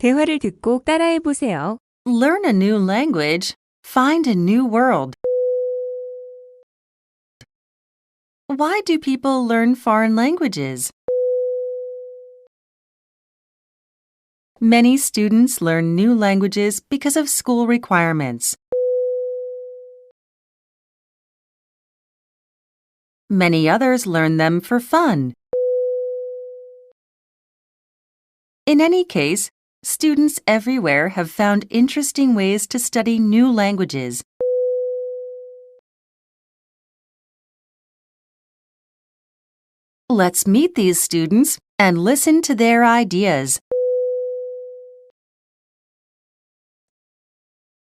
대화를 듣고 따라해 보세요. Learn a new language. Find a new world. Why do people learn foreign languages? Many students learn new languages because of school requirements. Many others learn them for fun. In any case, students everywhere have found interesting ways to study new languages. Let's meet these students and listen to their ideas.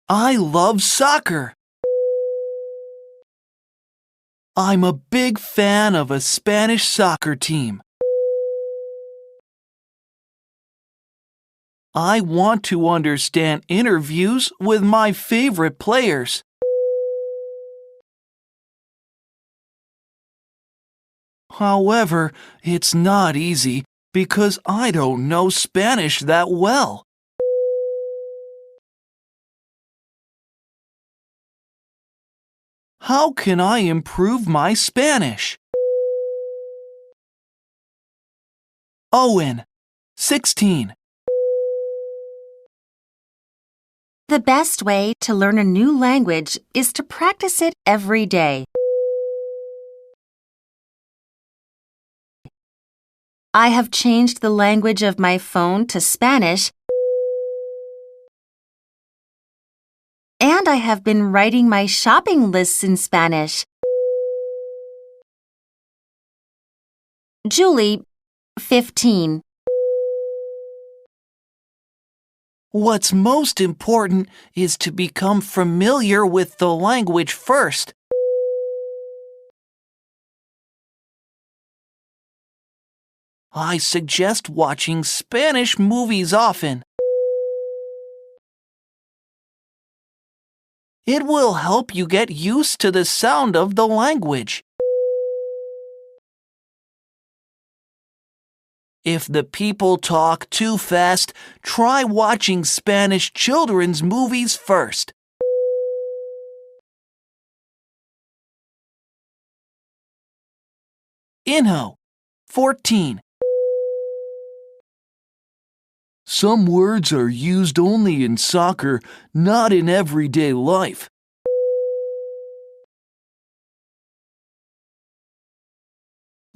I love soccer. I'm a big fan of a Spanish soccer team. I want to understand interviews with my favorite players. However, it's not easy because I don't know Spanish that well. How can I improve my Spanish? Owen, 16. The best way to learn a new language is to practice it every day. I have changed the language of my phone to Spanish, and I have been writing my shopping lists in Spanish. Julie, 15. What's most important is to become familiar with the language first. I suggest watching Spanish movies often. It will help you get used to the sound of the language. If the people talk too fast, try watching Spanish children's movies first. Inho, 14. Some words are used only in soccer, not in everyday life.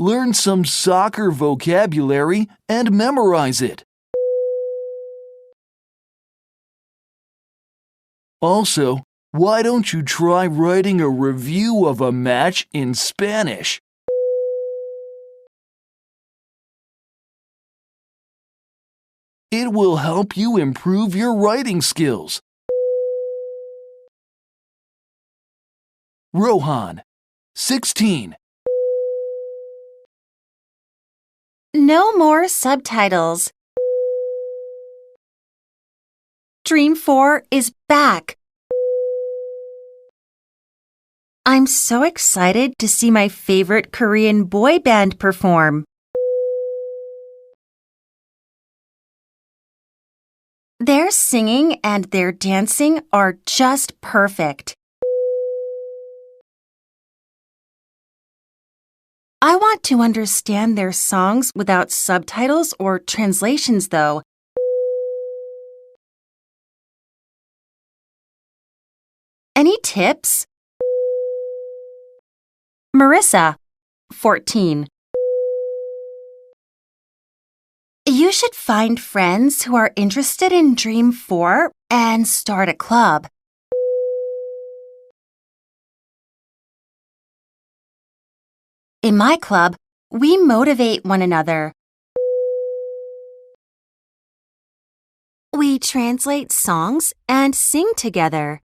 Learn some soccer vocabulary and memorize it. Also, why don't you try writing a review of a match in Spanish? It will help you improve your writing skills. Rohan, 16. No more subtitles. Dream 4 is back. I'm so excited to see my favorite Korean boy band perform. Their singing and their dancing are just perfect. I want to understand their songs without subtitles or translations, though. Any tips? Marissa, 14. You should find friends who are interested in Dream 4 and start a club. In my club, we motivate one another. We translate songs and sing together.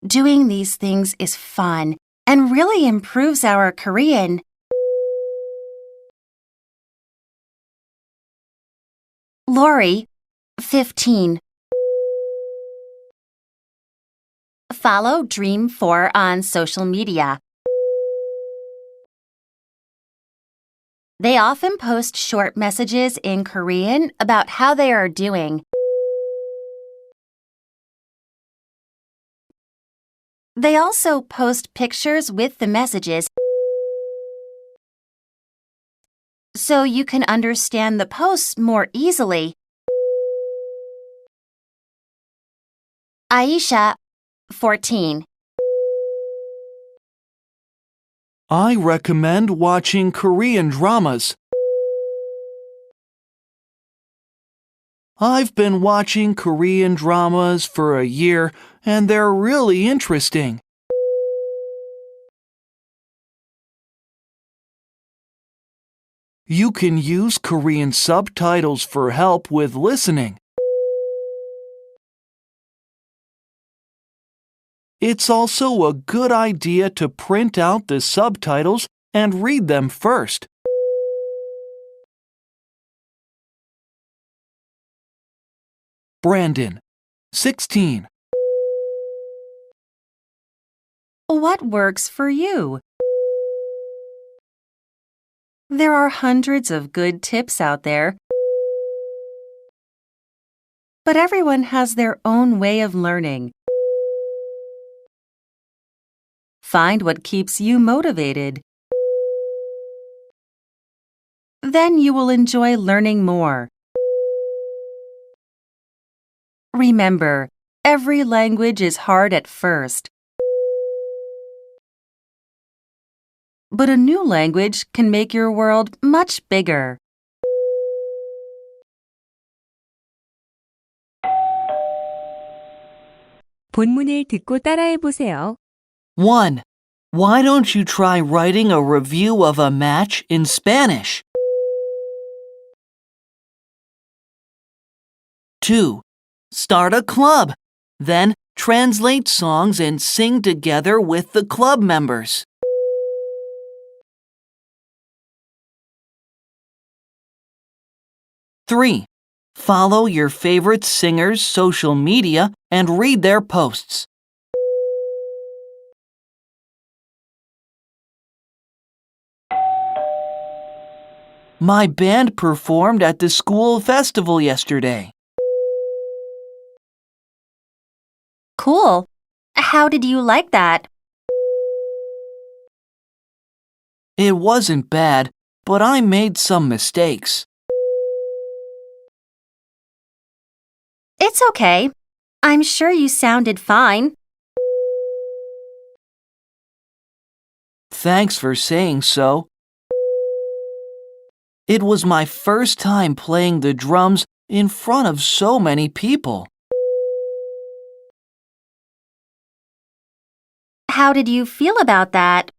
Doing these things is fun and really improves our Korean. Lori, 15. Follow Dream 4 on social media. They often post short messages in Korean about how they are doing. They also post pictures with the messages so you can understand the posts more easily. Aisha, 14. I recommend watching Korean dramas. I've been watching Korean dramas for a year, and they're really interesting. You can use Korean subtitles for help with listening. It's also a good idea to print out the subtitles and read them first. Brandon, 16. What works for you? There are hundreds of good tips out there, but everyone has their own way of learning. Find what keeps you motivated. Then you will enjoy learning more. Remember, every language is hard at first. But a new language can make your world much bigger. 본문을 듣고 따라해 보세요. 1. Why don't you try writing a review of a match in Spanish? 2. Start a club. Then translate songs and sing together with the club members. 3. Follow your favorite singer's social media and read their posts. 'My band performed at the school festival yesterday. Cool. How did you like that? It wasn't bad, but I made some mistakes. It's okay. I'm sure you sounded fine. Thanks for saying so. It was my first time playing the drums in front of so many people. How did you feel about that?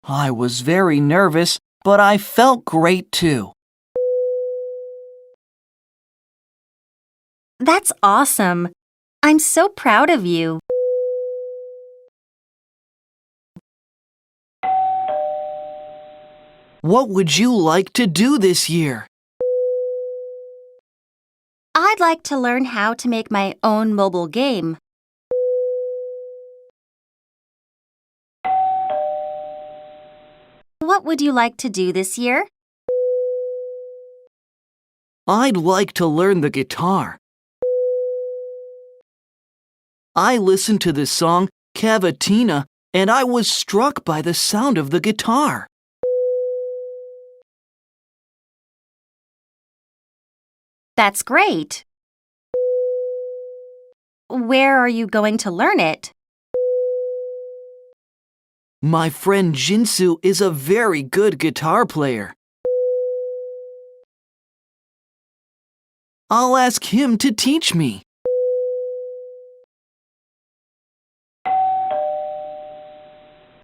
I was very nervous, but I felt great too. That's awesome. I'm so proud of you. What would you like to do this year? I'd like to learn how to make my own mobile game. What would you like to do this year? I'd like to learn the guitar. I listened to the song Cavatina and I was struck by the sound of the guitar. That's great. Where are you going to learn it? My friend Jinsu is a very good guitar player. I'll ask him to teach me.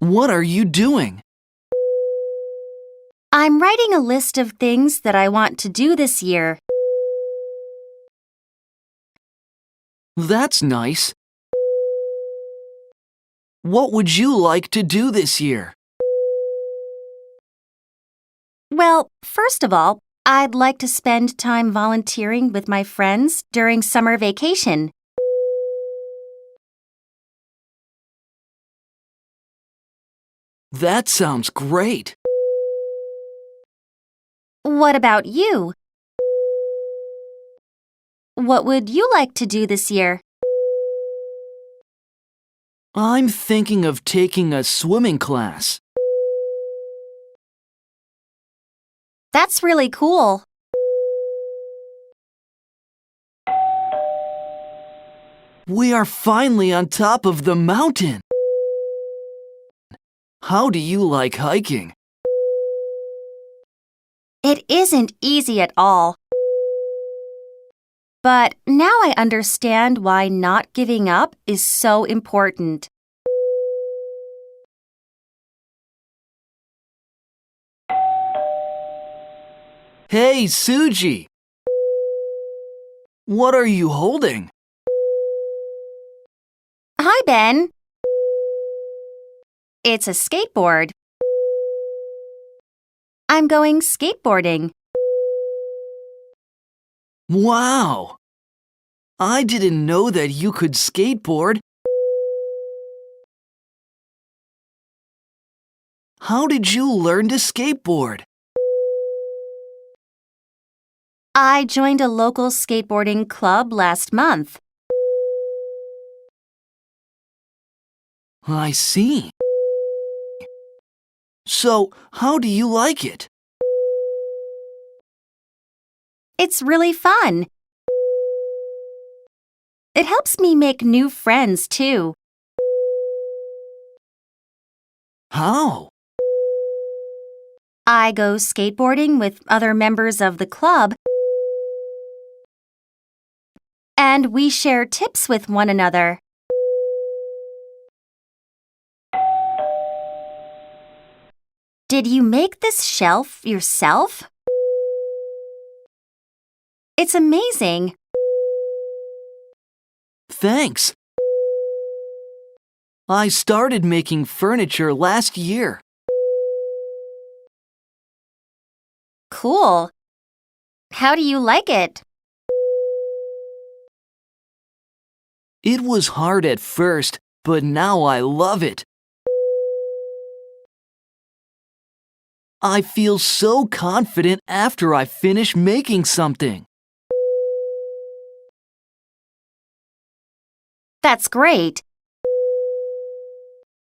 What are you doing? I'm writing a list of things that I want to do this year. That's nice. What would you like to do this year? Well, first of all, I'd like to spend time volunteering with my friends during summer vacation. That sounds great. What about you? What would you like to do this year? I'm thinking of taking a swimming class. That's really cool. We are finally on top of the mountain. How do you like hiking? It isn't easy at all. But now I understand why not giving up is so important. Hey, Suji! What are you holding? Hi, Ben. It's a skateboard. I'm going skateboarding. Wow! I didn't know that you could skateboard. How did you learn to skateboard? I joined a local skateboarding club last month. I see. So, how do you like it? It's really fun. It helps me make new friends, too. How? I go skateboarding with other members of the club, and we share tips with one another. Did you make this shelf yourself? It's amazing. Thanks. I started making furniture last year. Cool. How do you like it? It was hard at first, but now I love it. I feel so confident after I finish making something. That's great.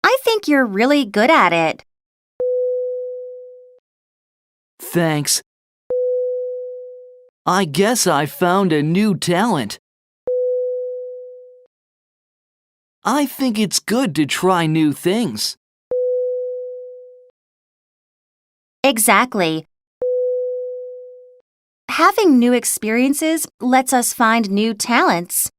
I think you're really good at it. Thanks. I guess I found a new talent. I think it's good to try new things. Exactly. Having new experiences lets us find new talents.